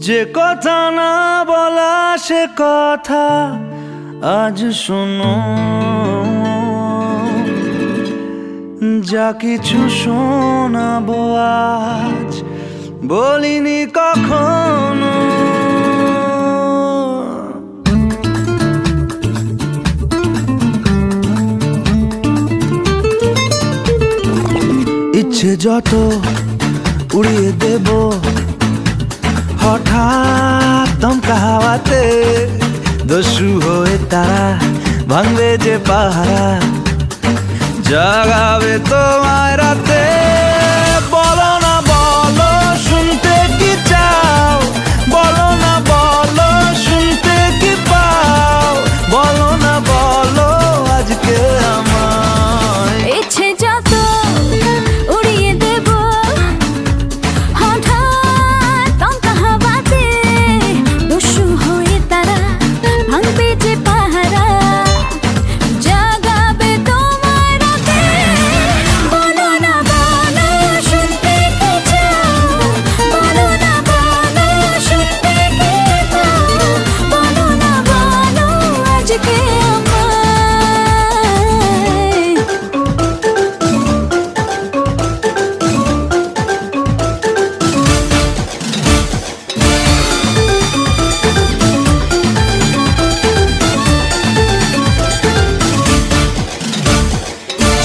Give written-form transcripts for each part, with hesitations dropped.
যে কথা না বলা সে কথা আজ শোনো, যা কিছু শোনাবো আজ বলিনি কখনো। ইচ্ছে যত উড়িয়ে দেব হঠাৎ দমকা হাওয়াতে, দস্যু হয়ে তারা ভাঙবে যে পাহারা, জাগাবে তোমায় রাতে। বলো না বলো শুনতে কি চাও, বলো না বলো শুনতে কি পাও, বলো না বলো আজকে আমায়। ইচ্ছে যত উড়িয়ে দেব হঠাৎ দমকা হাওয়াতে, দস্যু হয়ে তারা ভাঙবে যে পাহারা, জাগাবে তোমায় রাতে। বলো না বলো শুনতে কি চাও, বলো না বলো শুনতে কি পাও, বলো না বলো আজকে আমায়।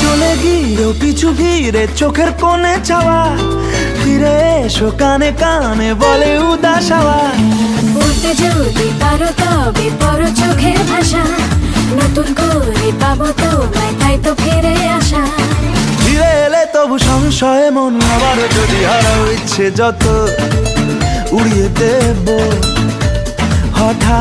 চলে গিয়েও পিছু ফিরে চোখের কোণে চাওয়া, ফিরে এসো কানে কানে বলে উদাস হাওয়া। বলতে যদি পারো তবে পর চোখের ভাষা, নতুন করে পাবো তোমায় তাই তো ফিরে আসা। ফিরে এলে তবু সংশয়ে মন আবারও যদি হারাও, ইচ্ছে যত উড়িয়ে দেব হঠাৎ